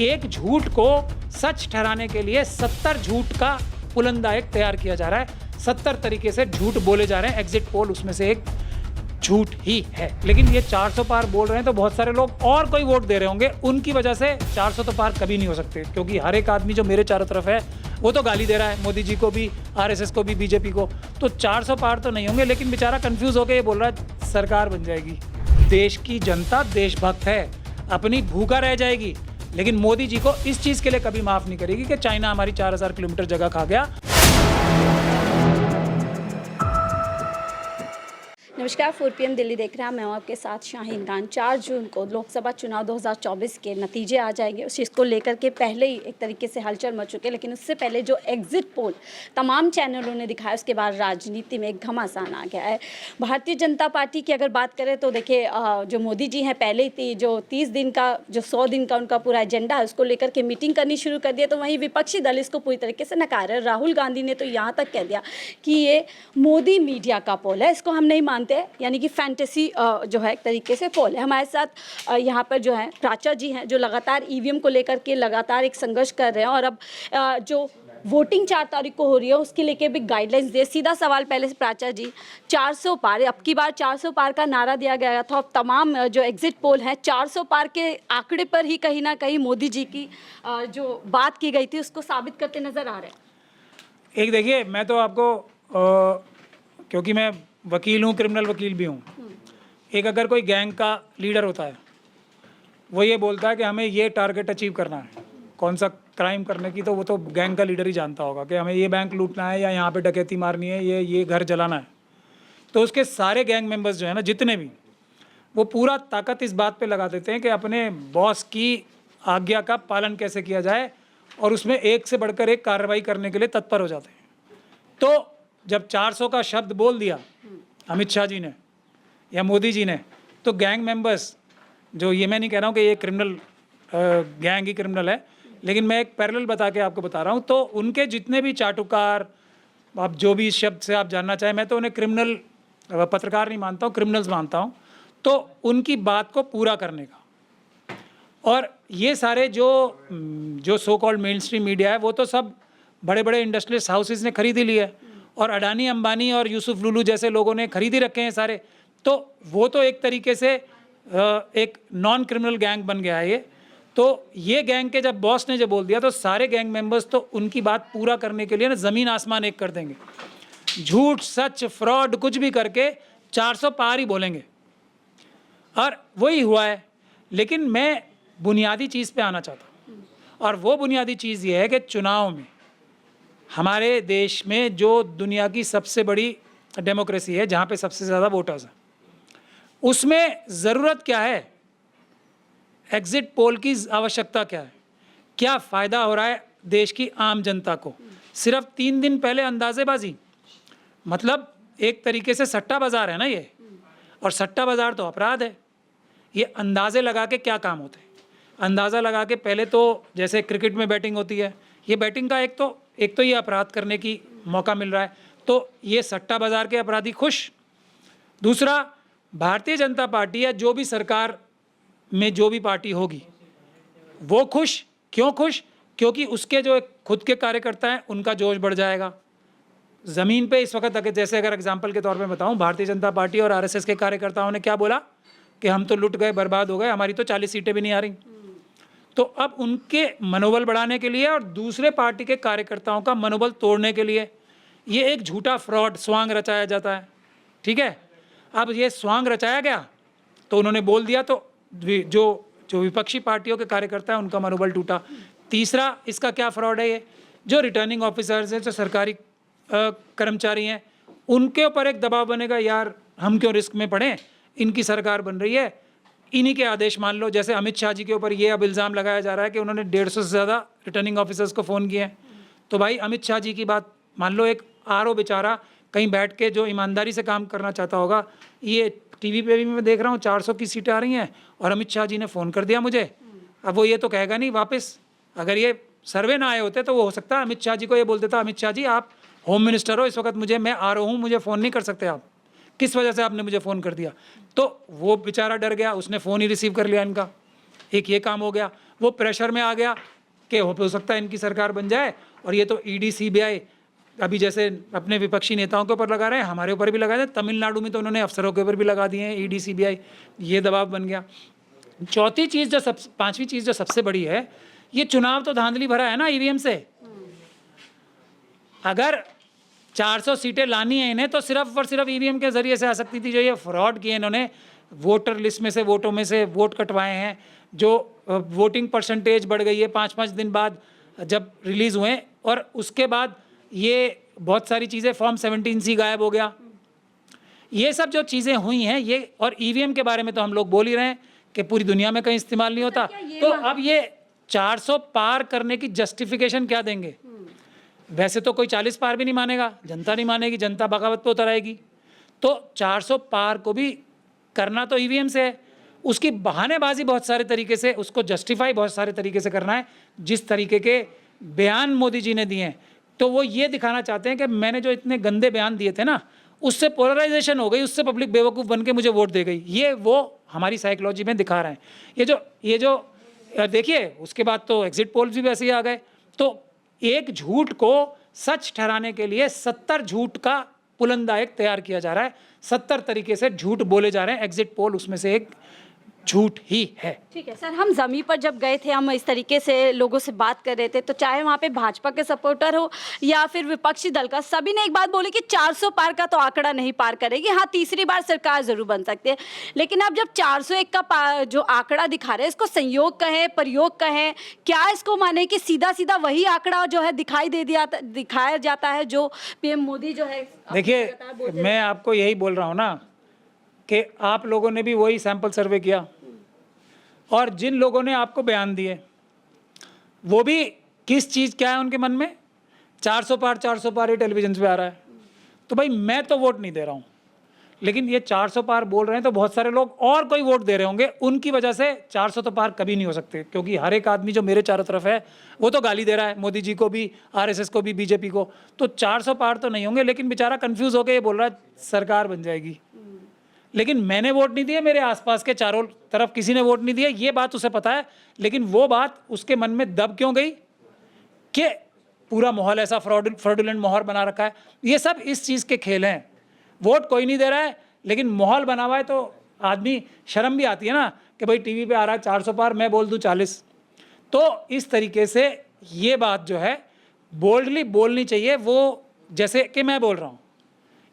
एक झूठ को सच ठहराने के लिए 70 झूठ का पुलंदायक तैयार किया जा रहा है। 70 तरीके से झूठ बोले जा रहे हैं। एग्जिट पोल उसमें से एक झूठ ही है। लेकिन ये 400 पार बोल रहे हैं तो बहुत सारे लोग और कोई वोट दे रहे होंगे, उनकी वजह से 400 तो पार कभी नहीं हो सकते, क्योंकि हर एक आदमी जो मेरे चारों तरफ है वो तो गाली दे रहा है मोदी जी को भी, आरएसएस को भी, बीजेपी को। तो 400 पार तो नहीं होंगे, लेकिन बेचारा कंफ्यूज होकर ये बोल रहा है सरकार बन जाएगी। देश की जनता देशभक्त है, अपनी भूखा रह जाएगी, लेकिन मोदी जी को इस चीज़ के लिए कभी माफ़ नहीं करेगी कि चाइना हमारी 4000 किलोमीटर जगह खा गया। नमस्कार, 4 PM दिल्ली देख रहे हैं। मैं हूं आपके साथ शाहीन खान। 4 जून को लोकसभा चुनाव 2024 के नतीजे आ जाएंगे। उस चीज़ को लेकर के पहले ही एक तरीके से हलचल मच चुके, लेकिन उससे पहले जो एग्जिट पोल तमाम चैनलों ने दिखाया, उसके बाद राजनीति में एक घमासान आ गया है। भारतीय जनता पार्टी की अगर बात करें तो देखिए, जो मोदी जी हैं पहले ही जो 30 दिन का, जो 100 दिन का उनका पूरा एजेंडा है, उसको लेकर के मीटिंग करनी शुरू कर दिया। तो वहीं विपक्षी दल इसको पूरी तरीके से नकार है। राहुल गांधी ने तो यहाँ तक कह दिया कि ये मोदी मीडिया का पोल है, इसको हम नहीं मानते, यानी कि फैंटेसी जो है एक तरीके से पोल है। हमारे साथ यहाँ पर जो है प्राचा जी हैं, जो लगातार ईवीएम को लेकर के लगातार एक संघर्ष कर रहे हैं, और अब जो वोटिंग 4 तारीख को हो रही है उसके लेके भी गाइडलाइंस दे। सीधा सवाल पहले से प्राचा जी, 400 पार, अब की बार 400 पार का नारा दिया गया था, अब तमाम जो एग्जिट पोल है 400 पार के आंकड़े पर ही कहीं ना कहीं मोदी जी की जो बात की गई थी उसको साबित करते नजर आ रहे हैं। एक देखिए, मैं तो आपको क्योंकि मैं वकील हूँ, क्रिमिनल वकील भी हूँ, एक अगर कोई गैंग का लीडर होता है, वो ये बोलता है कि हमें ये टारगेट अचीव करना है, कौन सा क्राइम करने की, तो वो तो गैंग का लीडर ही जानता होगा कि हमें ये बैंक लूटना है या यहाँ पे डकैती मारनी है, ये घर जलाना है। तो उसके सारे गैंग मेंबर्स जो है ना, जितने भी, वो पूरा ताकत इस बात पे लगा देते हैं कि अपने बॉस की आज्ञा का पालन कैसे किया जाए, और उसमें एक से बढ़कर एक कार्रवाई करने के लिए तत्पर हो जाते हैं। तो जब 400 का शब्द बोल दिया अमित शाह जी ने या मोदी जी ने, तो गैंग मेंबर्स जो, ये मैं नहीं कह रहा हूँ कि ये क्रिमिनल गैंग ही क्रिमिनल है, लेकिन मैं एक पैरेलल बता के आपको बता रहा हूँ। तो उनके जितने भी चाटुकार, आप जो भी इस शब्द से आप जानना चाहें, मैं तो उन्हें क्रिमिनल पत्रकार नहीं मानता हूँ, क्रिमिनल्स मानता हूँ। तो उनकी बात को पूरा करने का, और ये सारे जो so called main stream media है, वो तो सब बड़े बड़े इंडस्ट्रियलिस्ट हाउसेज ने खरीद ही ली है, और अडानी अंबानी और यूसुफ लुलू जैसे लोगों ने खरीद ही रखे हैं सारे। तो वो तो एक तरीके से एक नॉन क्रिमिनल गैंग बन गया है ये। तो ये गैंग के जब बॉस ने जब बोल दिया, तो सारे गैंग मेंबर्स तो उनकी बात पूरा करने के लिए ना ज़मीन आसमान एक कर देंगे, झूठ सच फ्रॉड कुछ भी करके 400 पार ही बोलेंगे, और वही हुआ है। लेकिन मैं बुनियादी चीज़ पे आना चाहता हूँ, और वो बुनियादी चीज़ ये है कि चुनाव में हमारे देश में जो दुनिया की सबसे बड़ी डेमोक्रेसी है, जहाँ पे सबसे ज़्यादा वोटर्स हैं, उसमें ज़रूरत क्या है, एग्जिट पोल की आवश्यकता क्या है, क्या फ़ायदा हो रहा है देश की आम जनता को। सिर्फ 3 दिन पहले अंदाज़ेबाजी, मतलब एक तरीके से सट्टा बाज़ार है ना ये, और सट्टा बाज़ार तो अपराध है। ये अंदाज़े लगा के क्या काम होते हैं, अंदाज़ा लगा के, पहले तो जैसे क्रिकेट में बैटिंग होती है, ये बैटिंग का एक तो ये अपराध करने की मौका मिल रहा है, तो ये सट्टा बाज़ार के अपराधी खुश। दूसरा, भारतीय जनता पार्टी या जो भी सरकार में जो भी पार्टी होगी वो खुश। क्यों खुश? क्योंकि उसके जो खुद के कार्यकर्ता हैं उनका जोश बढ़ जाएगा। ज़मीन पे इस वक्त अगर, जैसे अगर एग्जांपल के तौर पे बताऊं, भारतीय जनता पार्टी और आरएसएस के कार्यकर्ताओं ने क्या बोला कि हम तो लुट गए, बर्बाद हो गए, हमारी तो 40 सीटें भी नहीं आ रही। तो अब उनके मनोबल बढ़ाने के लिए और दूसरे पार्टी के कार्यकर्ताओं का मनोबल तोड़ने के लिए ये एक झूठा फ्रॉड स्वांग रचाया जाता है। ठीक है, अब ये स्वांग रचाया गया तो उन्होंने बोल दिया, तो जो विपक्षी पार्टियों के कार्यकर्ता हैं उनका मनोबल टूटा। तीसरा, इसका क्या फ्रॉड है, ये जो रिटर्निंग ऑफिसर्स हैं, जो सरकारी कर्मचारी हैं, उनके ऊपर एक दबाव बनेगा, यार हम क्यों रिस्क में पड़ें, इनकी सरकार बन रही है, इन्हीं के आदेश मान लो। जैसे अमित शाह जी के ऊपर ये अब इल्ज़ाम लगाया जा रहा है कि उन्होंने 150 से ज़्यादा रिटर्निंग ऑफिसर्स को फ़ोन किए हैं। तो भाई अमित शाह जी की बात मान लो, एक आरओ बेचारा कहीं बैठ के जो ईमानदारी से काम करना चाहता होगा, ये टीवी पे भी मैं देख रहा हूँ 400 की सीटें आ रही हैं और अमित शाह जी ने फ़ोन कर दिया मुझे। अब वो ये तो कहेगा नहीं वापस, अगर ये सर्वे ना आए होते तो वो हो सकता है अमित शाह जी को ये बोल देता, अमित शाह जी आप होम मिनिस्टर हो इस वक्त, मैं आरओ हूँ, मुझे फ़ोन नहीं कर सकते आप, किस वजह से आपने मुझे फ़ोन कर दिया। तो वो बेचारा डर गया, उसने फ़ोन ही रिसीव कर लिया इनका, एक ये काम हो गया। वो प्रेशर में आ गया कि हो सकता है इनकी सरकार बन जाए, और ये तो ईडी सीबीआई अभी जैसे अपने विपक्षी नेताओं के ऊपर लगा रहे हैं, हमारे ऊपर भी लगा रहे हैं। तमिलनाडु में तो उन्होंने अफसरों के ऊपर भी लगा दिए हैं ईडी सीबीआई, ये दबाव बन गया। चौथी चीज़ जो पांचवी चीज़ जो सबसे बड़ी है, ये चुनाव तो धांधली भरा है ना ईवीएम से। अगर 400 सीटें लानी है इन्हें तो सिर्फ और सिर्फ ईवीएम के जरिए से आ सकती थी। जो ये फ्रॉड किए इन्होंने, वोटर लिस्ट में से वोटों में से वोट कटवाए हैं, जो वोटिंग परसेंटेज बढ़ गई है 5-5 दिन बाद जब रिलीज़ हुए, और उसके बाद ये बहुत सारी चीज़ें, फॉर्म 17C गायब हो गया, ये सब जो चीज़ें हुई हैं ये। और ईवीएम के बारे में तो हम लोग बोल ही रहे हैं कि पूरी दुनिया में कहीं इस्तेमाल नहीं होता। तो अब ये 400 पार करने की जस्टिफिकेशन क्या देंगे? वैसे तो कोई 40 पार भी नहीं मानेगा, जनता नहीं मानेगी, जनता बगावत पे उतर आएगी। तो 400 पार को भी करना तो ईवीएम से है, उसकी बहानेबाजी बहुत सारे तरीके से, उसको जस्टिफाई बहुत सारे तरीके से करना है। जिस तरीके के बयान मोदी जी ने दिए हैं, तो वो ये दिखाना चाहते हैं कि मैंने जो इतने गंदे बयान दिए थे ना, उससे पोलराइजेशन हो गई, उससे पब्लिक बेवकूफ़ बन के मुझे वोट दे गई। ये वो हमारी साइकोलॉजी में दिखा रहे हैं। ये जो देखिए, उसके बाद तो एग्जिट पोल्स भी वैसे ही आ गए। तो एक झूठ को सच ठहराने के लिए 70 झूठ का पुलंदायक तैयार किया जा रहा है। 70 तरीके से झूठ बोले जा रहे हैं, एग्जिट पोल उसमें से एक झूठ ही है। ठीक है सर, हम ज़मीन पर जब गए थे, हम इस तरीके से लोगों से बात कर रहे थे, तो चाहे वहाँ पे भाजपा के सपोर्टर हो या फिर विपक्षी दल का, सभी ने एक बात बोली कि 400 पार का तो आंकड़ा नहीं पार करेगी, हाँ तीसरी बार सरकार जरूर बन सकती है। लेकिन अब जब 401 का जो आंकड़ा दिखा रहे हैं, इसको संयोग कहें, प्रयोग कहें, क्या इसको माने कि सीधा सीधा वही आंकड़ा जो है दिखाया जाता है जो पीएम मोदी जो है? देखिए, मैं आपको यही बोल रहा हूँ ना कि आप लोगों ने भी वही सैंपल सर्वे किया, और जिन लोगों ने आपको बयान दिए वो भी किस चीज़ क्या है उनके मन में, 400 पार ही टेलीविजन पे आ रहा है। तो भाई मैं तो वोट नहीं दे रहा हूँ, लेकिन ये 400 पार बोल रहे हैं तो बहुत सारे लोग और कोई वोट दे रहे होंगे, उनकी वजह से 400 तो पार कभी नहीं हो सकते। क्योंकि हर एक आदमी जो मेरे चारों तरफ है वो तो गाली दे रहा है, मोदी जी को भी, आरएसएस को भी, बीजेपी को। तो 400 पार तो नहीं होंगे, लेकिन बेचारा कंफ्यूज होकर ये बोल रहा है सरकार बन जाएगी। लेकिन मैंने वोट नहीं दिए, मेरे आसपास के चारों तरफ किसी ने वोट नहीं दिया, ये बात उसे पता है। लेकिन वो बात उसके मन में दब क्यों गई कि पूरा माहौल ऐसा फ्रॉडुलेंट माहौल बना रखा है। ये सब इस चीज़ के खेल हैं। वोट कोई नहीं दे रहा है, लेकिन माहौल बना हुआ है, तो आदमी शर्म भी आती है ना कि भाई टीवी पे आ रहा है 400 पार, मैं बोल दूं 40। तो इस तरीके से ये बात जो है बोल्डली बोलनी चाहिए। वो जैसे कि मैं बोल रहा हूँ,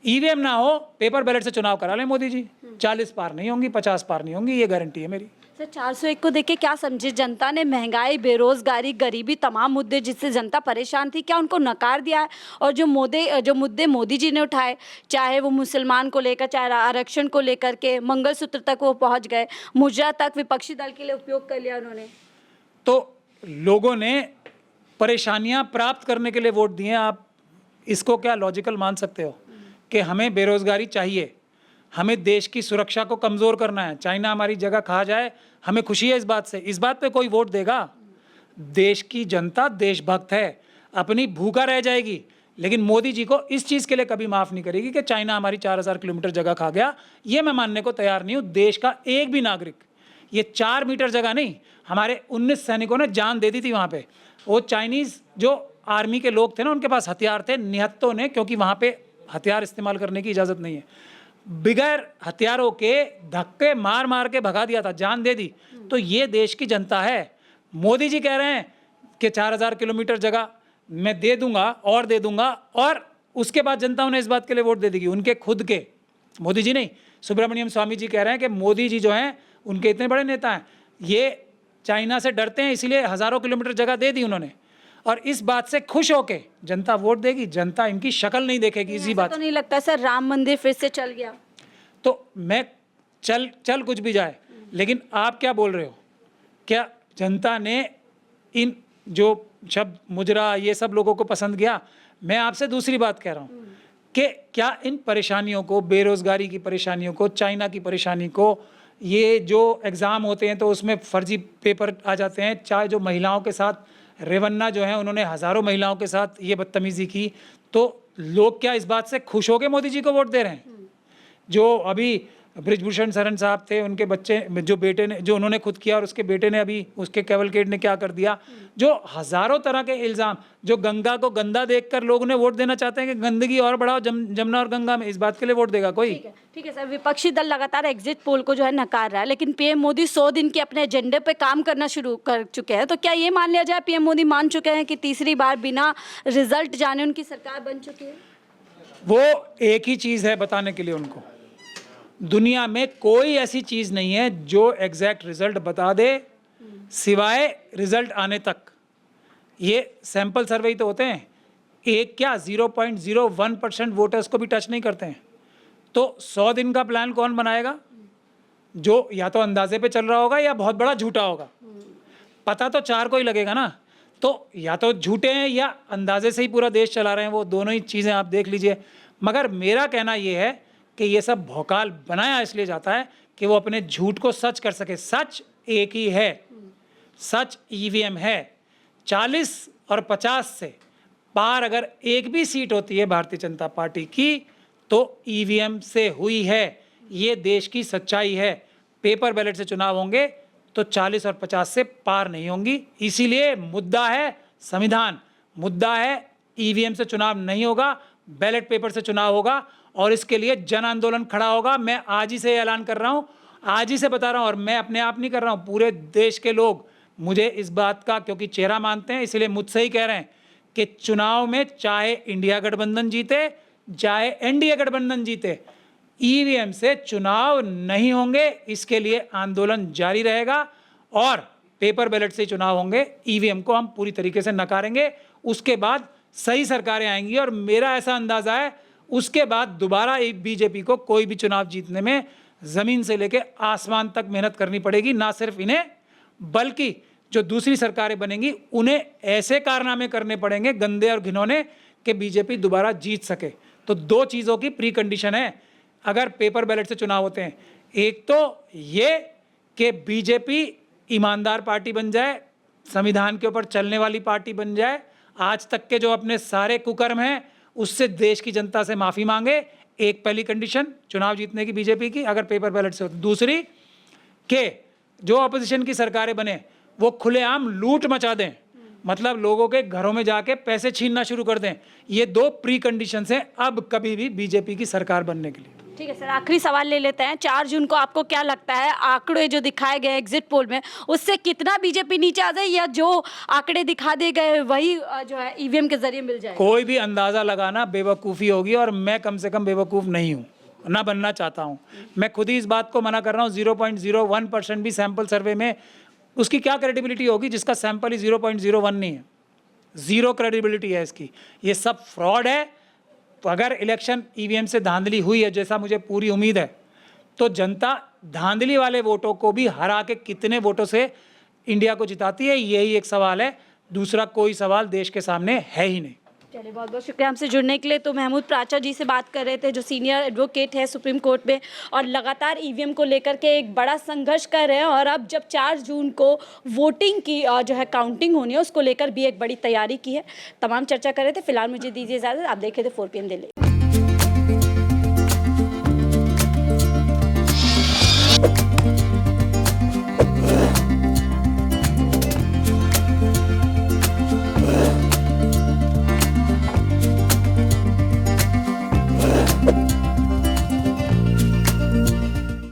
ईवीएम ना हो, पेपर बैलेट से चुनाव करा लें मोदी जी, 40 पार नहीं होंगी, 50 पार नहीं होंगी, ये गारंटी है मेरी। सर 401 को देख के क्या समझे जनता ने? महंगाई, बेरोजगारी, गरीबी, तमाम मुद्दे जिससे जनता परेशान थी, क्या उनको नकार दिया है? और जो मुद्दे मोदी जी ने उठाए, चाहे वो मुसलमान को लेकर, चाहे आरक्षण को लेकर के, मंगलसूत्र तक वो पहुंच गए, मुजरा तक विपक्षी दल के लिए उपयोग कर लिया उन्होंने। तो लोगों ने परेशानियां प्राप्त करने के लिए वोट दिए। आप इसको क्या लॉजिकल मान सकते हो कि हमें बेरोजगारी चाहिए, हमें देश की सुरक्षा को कमज़ोर करना है, चाइना हमारी जगह खा जाए, हमें खुशी है इस बात से? इस बात पे कोई वोट देगा? देश की जनता देशभक्त है, अपनी भूखा रह जाएगी, लेकिन मोदी जी को इस चीज़ के लिए कभी माफ़ नहीं करेगी कि चाइना हमारी 4000 किलोमीटर जगह खा गया। ये मैं मानने को तैयार नहीं हूँ। देश का एक भी नागरिक, ये 4 मीटर जगह नहीं, हमारे 19 सैनिकों ने जान दे दी थी वहाँ पे। वो चाइनीज़ जो आर्मी के लोग थे ना, उनके पास हथियार थे, निहत्तों ने, क्योंकि वहाँ पे हथियार इस्तेमाल करने की इजाज़त नहीं है, बिगैर हथियारों के धक्के मार मार के भगा दिया था, जान दे दी। तो ये देश की जनता है। मोदी जी कह रहे हैं कि 4000 किलोमीटर जगह मैं दे दूंगा और दे दूंगा, और उसके बाद जनता उन्हें इस बात के लिए वोट दे देगी। उनके खुद के, मोदी जी नहीं, सुब्रमण्यम स्वामी जी कह रहे हैं कि मोदी जी जो हैं उनके इतने बड़े नेता हैं, ये चाइना से डरते हैं, इसलिए हज़ारों किलोमीटर जगह दे दी उन्होंने, और इस बात से खुश होके जनता वोट देगी। जनता इनकी शक्ल नहीं देखेगी। इसी बात तो नहीं लगता सर राम मंदिर फिर से चल गया? तो मैं चल कुछ भी जाए, लेकिन आप क्या बोल रहे हो? क्या जनता ने इन जो शब्द मुजरा ये सब लोगों को पसंद किया? मैं आपसे दूसरी बात कह रहा हूँ कि क्या इन परेशानियों को, बेरोजगारी की परेशानियों को, चाइना की परेशानी को, ये जो एग्ज़ाम होते हैं तो उसमें फर्जी पेपर आ जाते हैं, चाहे जो महिलाओं के साथ रेवन्ना जो है उन्होंने हज़ारों महिलाओं के साथ ये बदतमीज़ी की, तो लोग क्या इस बात से खुश हो के मोदी जी को वोट दे रहे हैं? जो अभी ब्रिजभूषण शरण साहब थे, उनके बच्चे जो बेटे ने, जो उन्होंने खुद किया और उसके बेटे ने अभी उसके कैवलकेड ने क्या कर दिया, जो हजारों तरह के इल्ज़ाम, जो गंगा को गंदा देखकर लोग ने वोट देना चाहते हैं कि गंदगी और बढ़ाओ जमुना और गंगा में, इस बात के लिए वोट देगा कोई? ठीक है सर, विपक्षी दल लगातार एग्जिट पोल को जो है नकार रहा है, लेकिन पीएम मोदी 100 दिन के अपने एजेंडे पे काम करना शुरू कर चुके हैं, तो क्या ये मान लिया जाए पीएम मोदी मान चुके हैं कि तीसरी बार बिना रिजल्ट जाने उनकी सरकार बन चुकी है? वो एक ही चीज़ है बताने के लिए उनको, दुनिया में कोई ऐसी चीज़ नहीं है जो एग्जैक्ट रिजल्ट बता दे सिवाय रिजल्ट आने तक। ये सैंपल सर्वे ही तो होते हैं, एक क्या 0.01% वोटर्स को भी टच नहीं करते हैं। तो 100 दिन का प्लान कौन बनाएगा? जो या तो अंदाजे पे चल रहा होगा या बहुत बड़ा झूठा होगा। पता तो चार को ही लगेगा ना, तो या तो झूठे हैं या अंदाजे से ही पूरा देश चला रहे हैं, वो दोनों ही चीज़ें आप देख लीजिए। मगर मेरा कहना ये है कि ये सब भौकाल बनाया इसलिए जाता है कि वो अपने झूठ को सच कर सके। सच एक ही है, सच ईवीएम है। 40 और 50 से पार अगर एक भी सीट होती है भारतीय जनता पार्टी की तो ईवीएम से हुई है, ये देश की सच्चाई है। पेपर बैलेट से चुनाव होंगे तो 40 और 50 से पार नहीं होंगी। इसीलिए मुद्दा है संविधान, मुद्दा है ईवीएम से चुनाव नहीं होगा, बैलेट पेपर से चुनाव होगा और इसके लिए जन आंदोलन खड़ा होगा। मैं आज ही से ऐलान कर रहा हूँ, आज ही से बता रहा हूँ, और मैं अपने आप नहीं कर रहा हूँ, पूरे देश के लोग मुझे इस बात का क्योंकि चेहरा मानते हैं, इसलिए मुझसे ही कह रहे हैं कि चुनाव में चाहे इंडिया गठबंधन जीते चाहे एनडीए गठबंधन जीते, ईवीएम से चुनाव नहीं होंगे। इसके लिए आंदोलन जारी रहेगा और पेपर बैलेट से चुनाव होंगे। ईवीएम को हम पूरी तरीके से नकारेंगे, उसके बाद सही सरकारें आएंगी और मेरा ऐसा अंदाजा है उसके बाद दोबारा बीजेपी को कोई भी चुनाव जीतने में ज़मीन से लेकर आसमान तक मेहनत करनी पड़ेगी। ना सिर्फ इन्हें बल्कि जो दूसरी सरकारें बनेंगी उन्हें ऐसे कारनामे करने पड़ेंगे गंदे और घिनौने कि बीजेपी दोबारा जीत सके। तो दो चीज़ों की प्री कंडीशन है अगर पेपर बैलेट से चुनाव होते हैं, एक तो ये कि बीजेपी ईमानदार पार्टी बन जाए, संविधान के ऊपर चलने वाली पार्टी बन जाए, आज तक के जो अपने सारे कुकर्म हैं उससे देश की जनता से माफ़ी मांगे। एक पहली कंडीशन चुनाव जीतने की बीजेपी की अगर पेपर बैलेट से हो। दूसरी कि जो अपोजिशन की सरकारें बने वो खुलेआम लूट मचा दें, मतलब लोगों के घरों में जाके पैसे छीनना शुरू कर दें। ये दो प्री कंडीशंस हैं अब कभी भी बीजेपी की सरकार बनने के लिए। ठीक है सर, आखिरी सवाल ले लेते हैं। 4 जून को आपको क्या लगता है आंकड़े जो दिखाए गए एग्जिट पोल में उससे कितना बीजेपी नीचे आ जाए या जो आंकड़े दिखा दिए गए वही जो है ईवीएम के जरिए मिल जाए? कोई भी अंदाज़ा लगाना बेवकूफ़ी होगी और मैं कम से कम बेवकूफ़ नहीं हूँ, ना बनना चाहता हूँ। मैं खुद ही इस बात को मना कर रहा हूँ। 0.01% भी सैंपल सर्वे में उसकी क्या क्रेडिबिलिटी होगी जिसका सैंपल ही 0.01 नहीं है। ज़ीरो क्रेडिबिलिटी है इसकी, ये सब फ्रॉड है। तो अगर इलेक्शन ईवीएम से धांधली हुई है जैसा मुझे पूरी उम्मीद है तो जनता धांधली वाले वोटों को भी हरा के कितने वोटों से इंडिया को जिताती है, यही एक सवाल है। दूसरा कोई सवाल देश के सामने है ही नहीं। चलिए, बहुत बहुत शुक्रिया हमसे जुड़ने के लिए। तो महमूद प्राचा जी से बात कर रहे थे जो सीनियर एडवोकेट है सुप्रीम कोर्ट में और लगातार ईवीएम को लेकर के एक बड़ा संघर्ष कर रहे हैं और अब जब 4 जून को वोटिंग की जो है काउंटिंग होनी है उसको लेकर भी एक बड़ी तैयारी की है। तमाम चर्चा कर रहे थे। फिलहाल मुझे दीजिए इजाज़त, आप देख रहे थे 4 PM दिल्ली।